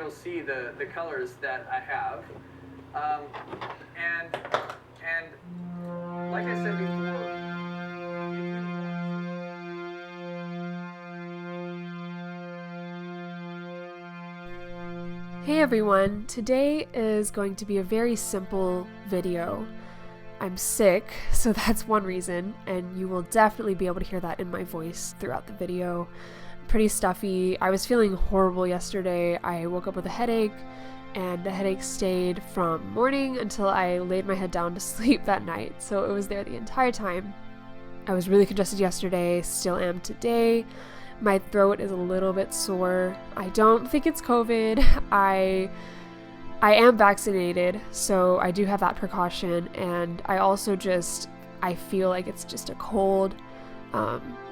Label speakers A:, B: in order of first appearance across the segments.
A: you'll see the colors that I have. And like I said before,
B: Hey everyone, today is going to be a very simple video. I'm sick, so that's one reason, and you will definitely be able to hear that in my voice throughout the video. I'm pretty stuffy. I was feeling horrible yesterday. I woke up with a headache, and the headache stayed from morning until I laid my head down to sleep that night, so it was there the entire time. I was really congested yesterday, still am today. My throat is a little bit sore. I don't think it's COVID. I am vaccinated, so I do have that precaution, and I also I feel like it's just a cold,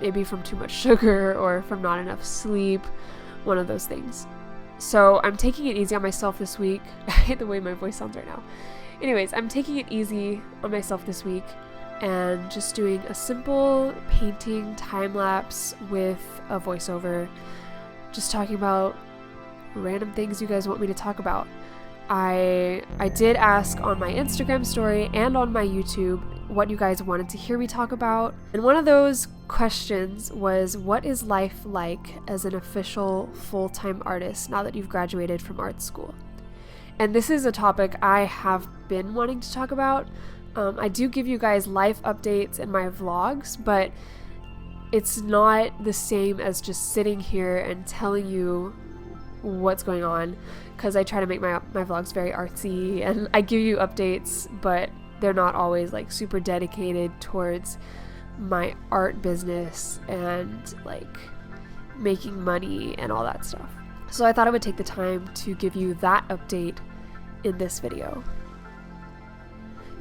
B: maybe from too much sugar or from not enough sleep, one of those things. So I'm taking it easy on myself this week. I hate the way my voice sounds right now. Anyways, I'm taking it easy on myself this week and just doing a simple painting time-lapse with a voiceover, just talking about random things you guys want me to talk about. I did ask on my Instagram story and on my YouTube what you guys wanted to hear me talk about, and one of those questions was, what is life like as an official full-time artist now that you've graduated from art school? And this is a topic I have been wanting to talk about. I do give you guys life updates in my vlogs, but it's not the same as just sitting here and telling you what's going on, because I try to make my vlogs very artsy, and I give you updates, but they're not always like super dedicated towards my art business and like making money and all that stuff. So I thought I would take the time to give you that update in this video.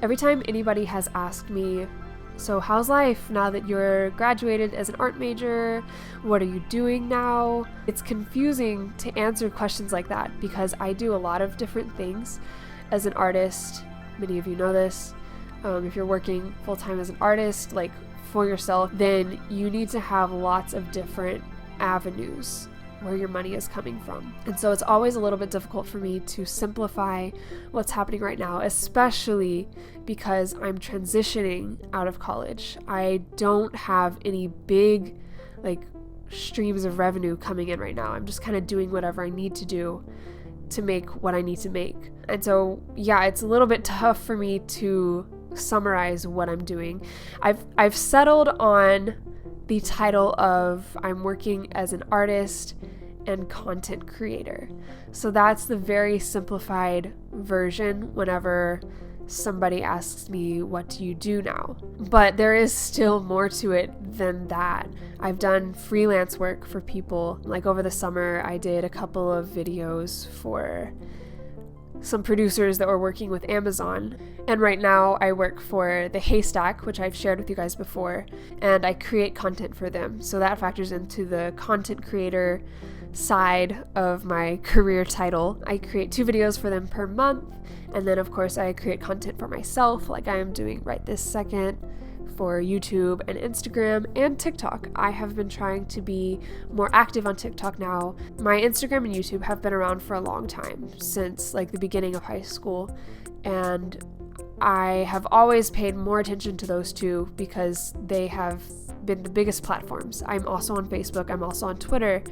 B: Every time anybody has asked me, so how's life now that you're graduated as an art major? What are you doing now? It's confusing to answer questions like that because I do a lot of different things as an artist. Many of you know this. If you're working full-time as an artist, like for yourself, then you need to have lots of different avenues where your money is coming from. And so it's always a little bit difficult for me to simplify what's happening right now, especially because I'm transitioning out of college. I don't have any big like streams of revenue coming in right now. I'm just kind of doing whatever I need to do to make what I need to make. And so yeah, it's a little bit tough for me to summarize what I'm doing. I've settled on the title of I'm working as an artist and content creator. So that's the very simplified version whenever somebody asks me, what do you do now? But there is still more to it than that. I've done freelance work for people. Like over the summer, I did a couple of videos for some producers that were working with Amazon. And right now I work for The Haystack, which I've shared with you guys before, and I create content for them. So that factors into the content creator side of my career title. I create 2 videos for them per month, and then of course I create content for myself like I am doing right this second for YouTube and Instagram and TikTok. I have been trying to be more active on TikTok now. My Instagram and YouTube have been around for a long time, since like the beginning of high school, and I have always paid more attention to those two because they have been the biggest platforms. I'm also on Facebook, I'm also on Twitter,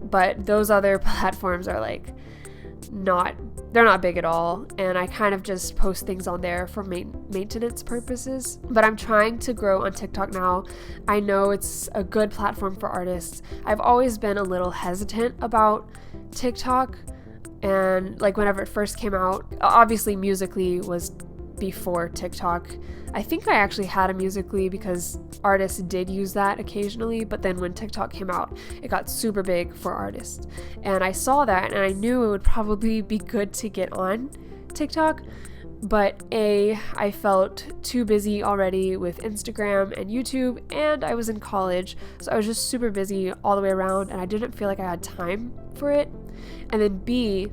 B: but those other platforms are like they're not big at all, and I kind of just post things on there for maintenance purposes. But I'm trying to grow on TikTok now. I know it's a good platform for artists. I've always been a little hesitant about TikTok, and like whenever it first came out, obviously Musical.ly was before TikTok. I think I actually had a Musical.ly because artists did use that occasionally, but then when TikTok came out, it got super big for artists. And I saw that and I knew it would probably be good to get on TikTok, but I felt too busy already with Instagram and YouTube, and I was in college, so I was just super busy all the way around, and I didn't feel like I had time for it. And then B,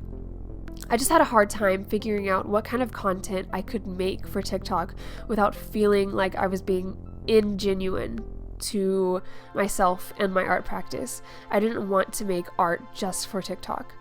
B: I just had a hard time figuring out what kind of content I could make for TikTok without feeling like I was being ingenuine to myself and my art practice. I didn't want to make art just for TikTok.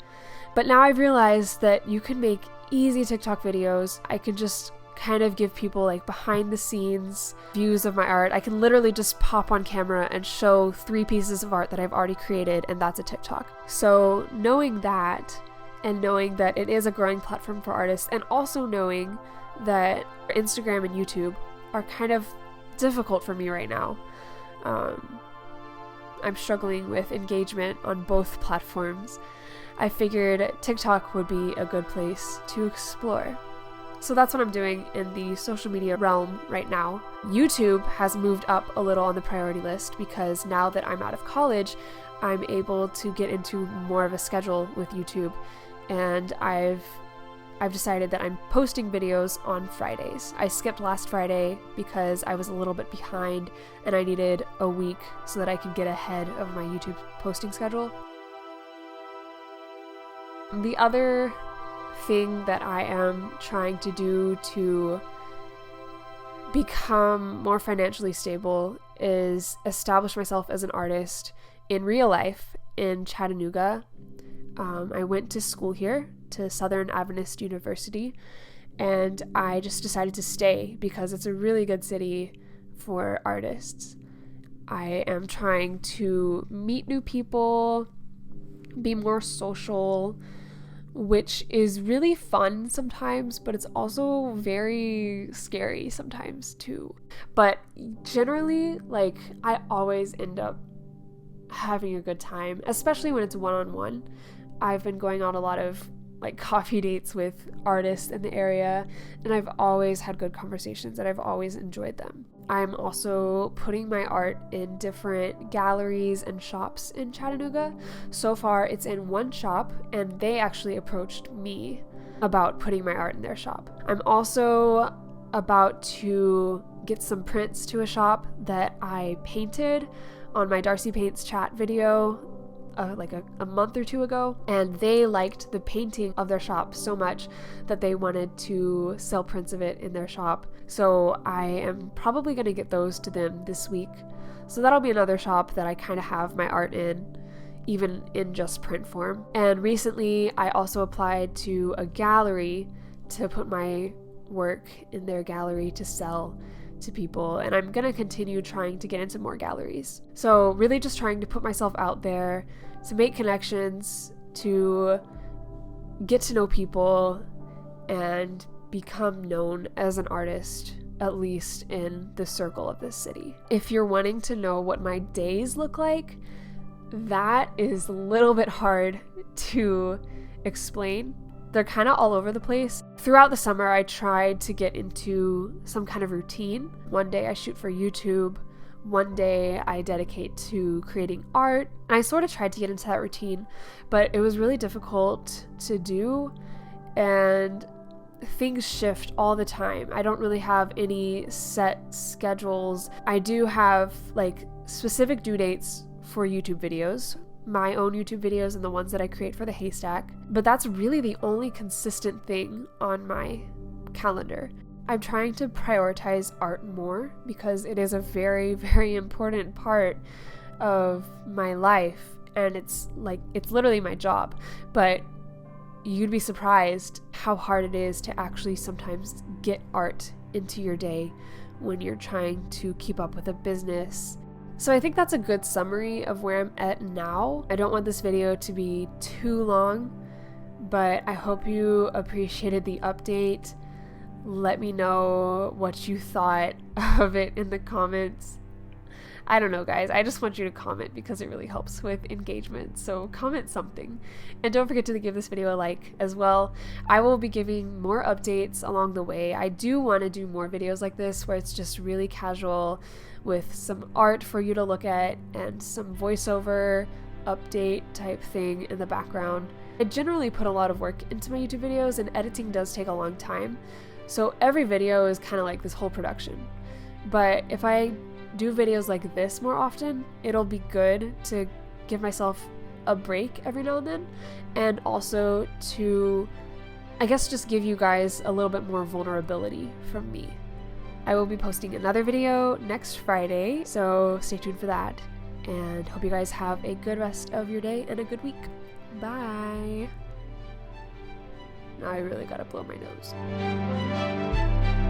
B: But now I've realized that you can make easy TikTok videos. I can just kind of give people like behind the scenes views of my art. I can literally just pop on camera and show 3 pieces of art that I've already created, and that's a TikTok. So knowing that, and knowing that it is a growing platform for artists, and also knowing that Instagram and YouTube are kind of difficult for me right now. I'm struggling with engagement on both platforms. I figured TikTok would be a good place to explore. So that's what I'm doing in the social media realm right now. YouTube has moved up a little on the priority list because now that I'm out of college, I'm able to get into more of a schedule with YouTube, and I've decided that I'm posting videos on Fridays. I skipped last Friday because I was a little bit behind and I needed a week so that I could get ahead of my YouTube posting schedule. The other thing that I am trying to do to become more financially stable is establish myself as an artist in real life in Chattanooga. I went to school here, to Southern Adventist University, and I just decided to stay because it's a really good city for artists. I am trying to meet new people, be more social, which is really fun sometimes, but it's also very scary sometimes too. But generally, like, I always end up having a good time, especially when it's one-on-one. I've been going on a lot of like coffee dates with artists in the area, and I've always had good conversations and I've always enjoyed them. I'm also putting my art in different galleries and shops in Chattanooga. So far it's in one shop, and they actually approached me about putting my art in their shop. I'm also about to get some prints to a shop that I painted on my Darcy Paints chat video like a month or 2 ago, and they liked the painting of their shop so much that they wanted to sell prints of it in their shop. So I am probably going to get those to them this week. So that'll be another shop that I kind of have my art in, even in just print form. And recently I also applied to a gallery to put my work in their gallery to sell to people, and I'm gonna continue trying to get into more galleries. So really just trying to put myself out there, to make connections, to get to know people, and become known as an artist, at least in the circle of this city. If you're wanting to know what my days look like, that is a little bit hard to explain. They're kind of all over the place. Throughout the summer, I tried to get into some kind of routine. One day I shoot for YouTube. One day I dedicate to creating art. And I sort of tried to get into that routine, but it was really difficult to do, and things shift all the time. I don't really have any set schedules. I do have like specific due dates for YouTube videos, my own YouTube videos and the ones that I create for the Haystack, but that's really the only consistent thing on my calendar. I'm trying to prioritize art more because it is a very, very important part of my life, and it's literally my job. But you'd be surprised how hard it is to actually sometimes get art into your day when you're trying to keep up with a business. So I think that's a good summary of where I'm at now. I don't want this video to be too long, but I hope you appreciated the update. Let me know what you thought of it in the comments. I don't know, guys. I just want you to comment because it really helps with engagement. So comment something. And don't forget to give this video a like as well. I will be giving more updates along the way. I do want to do more videos like this where it's just really casual with some art for you to look at and some voiceover update type thing in the background. I generally put a lot of work into my YouTube videos, and editing does take a long time. So every video is kind of like this whole production. But if I do videos like this more often, it'll be good to give myself a break every now and then, and also to, I guess, just give you guys a little bit more vulnerability from me. I will be posting another video next Friday, so stay tuned for that, and hope you guys have a good rest of your day and a good week. Bye! Now I really gotta blow my nose.